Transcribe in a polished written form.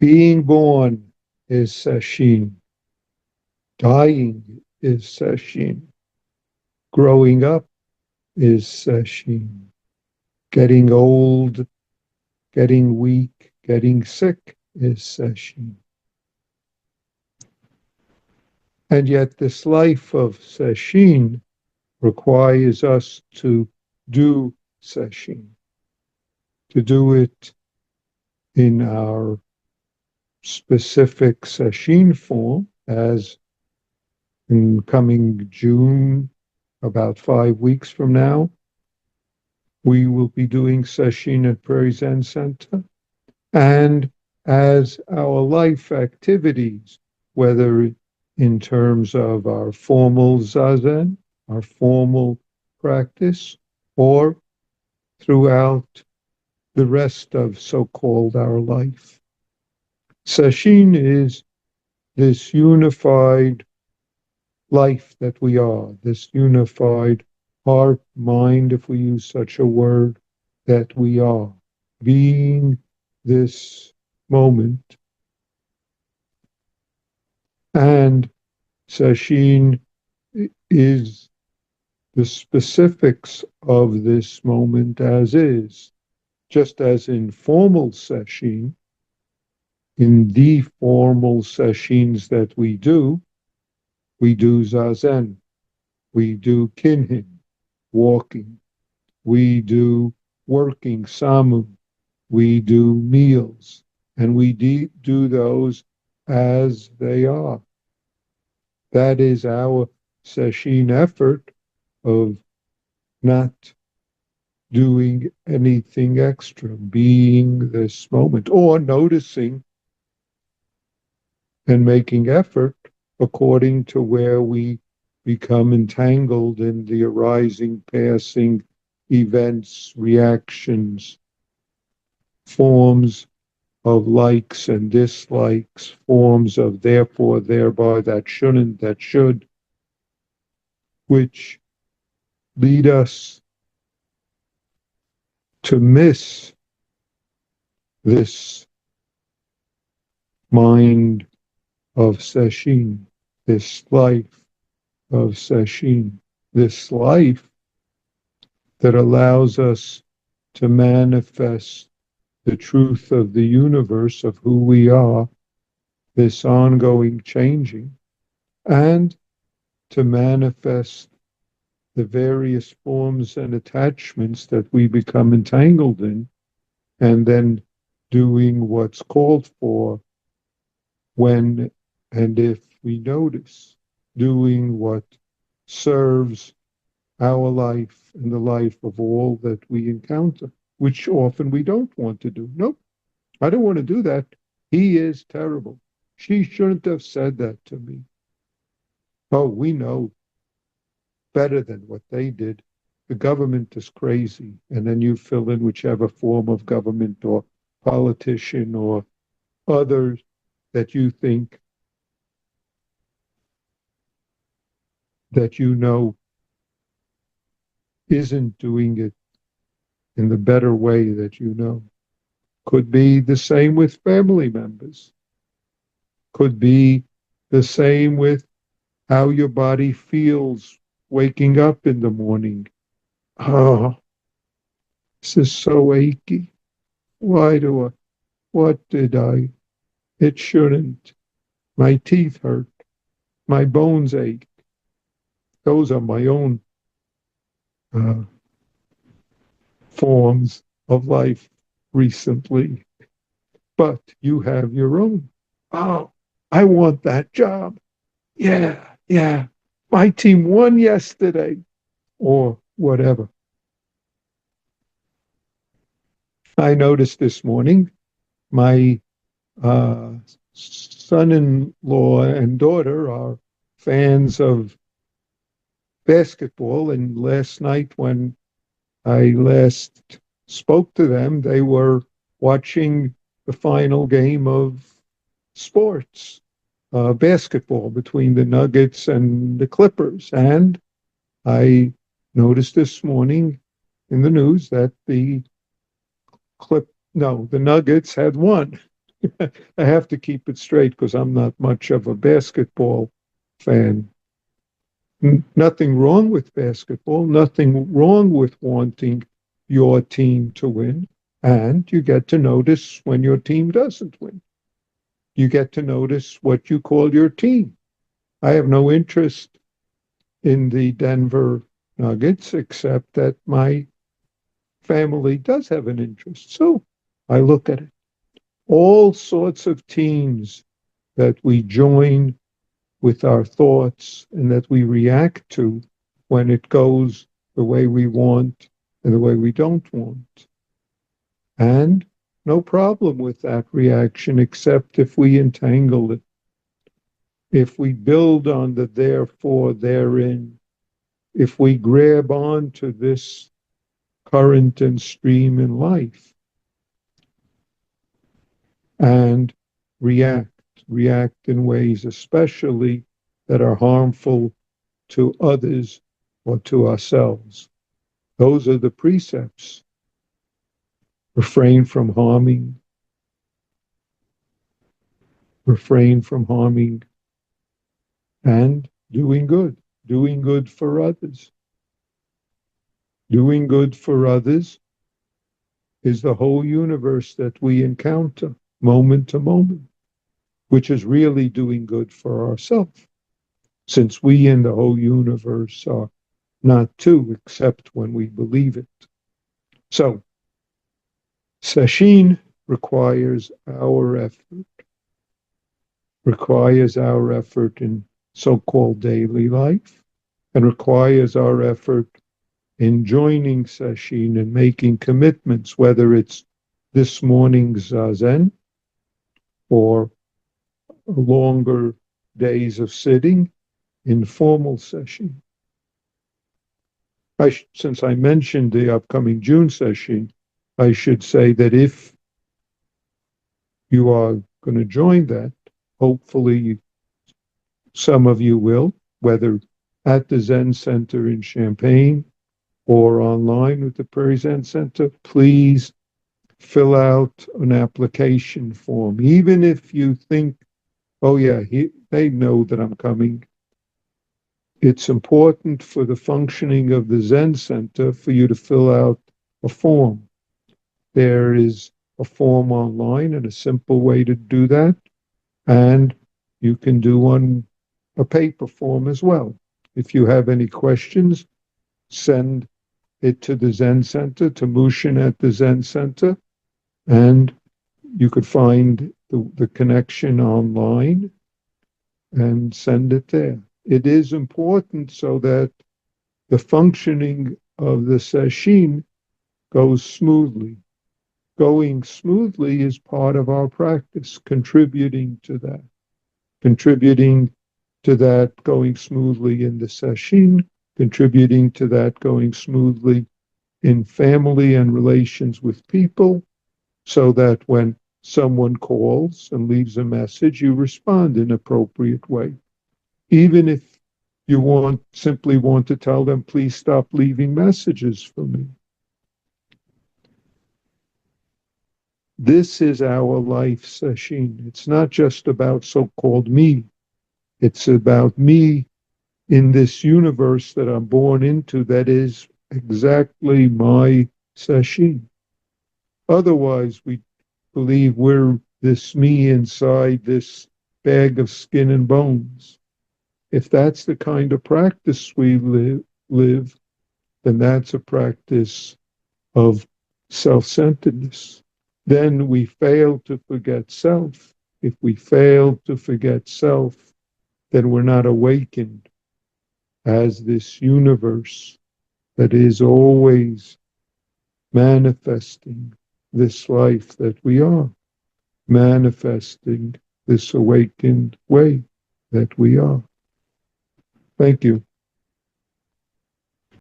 Being born is Sesshin. Dying is Sesshin. Growing up is Sesshin. Getting old, getting weak, getting sick is Sesshin. And yet this life of Sesshin requires us to do Sesshin, to do it in our specific Sesshin form, as in coming June, about 5 weeks from now, we will be doing Sesshin at Prairie Zen Center. And as our life activities, whether in terms of our formal Zazen, our formal practice, or throughout the rest of so-called our life. Sesshin is this unified life that we are, this unified heart, mind, if we use such a word, that we are, being this moment. And Sesshin is the specifics of this moment as is, just as in formal Sesshin, in the formal Sesshins that we do Zazen, we do Kinhin, walking, we do working, Samu, we do meals, and we do those as they are. That is our Sesshin effort of not doing anything extra, being this moment, or noticing and making effort according to where we become entangled in the arising, passing events, reactions, forms of likes and dislikes, forms of therefore, thereby, that shouldn't, that should, which lead us to miss this mind of Sesshin, this life of Sesshin, this life that allows us to manifest the truth of the universe, of who we are, this ongoing changing, and to manifest the various forms and attachments that we become entangled in, and then doing what's called for when and if we notice, doing what serves our life and the life of all that we encounter, which often we don't want to do. Nope, I don't want to do that. He is terrible. She shouldn't have said that to me. Oh, we know better than what they did. The government is crazy. And then you fill in whichever form of government or politician or others that you think that you know isn't doing it in the better way that you know. Could be the same with family members. Could be the same with how your body feels waking up in the morning. Oh, this is so achy. What did I? It shouldn't. My teeth hurt. My bones ache. Those are my own uh, forms of life recently. But you have your own. Oh, I want that job. Yeah, yeah. My team won yesterday, or whatever. I noticed this morning my uh, son-in-law and daughter are fans of basketball, and last night when I last spoke to them, they were watching the final game of sports, basketball between the Nuggets and the Clippers. And I noticed this morning in the news that the Nuggets had won. I have to keep it straight because I'm not much of a basketball fan. Nothing wrong with basketball, nothing wrong with wanting your team to win. And you get to notice when your team doesn't win. You get to notice what you call your team. I have no interest in the Denver Nuggets except that my family does have an interest. So I look at it. All sorts of teams that we join with our thoughts and that we react to when it goes the way we want and the way we don't want. And no problem with that reaction, except if we entangle it. If we build on the therefore, therein, if we grab on to this current and stream in life and react in ways especially that are harmful to others or to ourselves. Those are the precepts. Refrain from harming, refrain from harming, and doing good for others. Doing good for others is the whole universe that we encounter moment to moment, which is really doing good for ourselves, since we in the whole universe are not two, except when we believe it. So, Sesshin requires our effort in so-called daily life, and requires our effort in joining Sesshin and making commitments, whether it's this morning's Zazen or longer days of sitting, informal Sesshin. Since I mentioned the upcoming June Sesshin, I should say that if you are going to join that, hopefully some of you will, whether at the Zen Center in Champaign or online with the Prairie Zen Center, please fill out an application form. Even if you think, oh yeah, they know that I'm coming. It's important for the functioning of the Zen Center for you to fill out a form. There is a form online and a simple way to do that. And you can do a paper form as well. If you have any questions, send it to the Zen Center, to Mushin at the Zen Center, and you could find the connection online and send it there. It is important so that the functioning of the sesshin goes smoothly. Going smoothly is part of our practice, contributing to that. Contributing to that going smoothly in the sesshin, contributing to that going smoothly in family and relations with people, so that when someone calls and leaves a message, you respond in an appropriate way. Even if you simply want to tell them, please stop leaving messages for me. This is our life, Sesshin. It's not just about so-called me. It's about me in this universe that I'm born into that is exactly my Sesshin. Otherwise, we believe we're this me inside this bag of skin and bones. If that's the kind of practice we live, then that's a practice of self-centeredness. Then we fail to forget self. If we fail to forget self, then we're not awakened as this universe that is always manifesting this life that we are, manifesting this awakened way that we are. Thank you.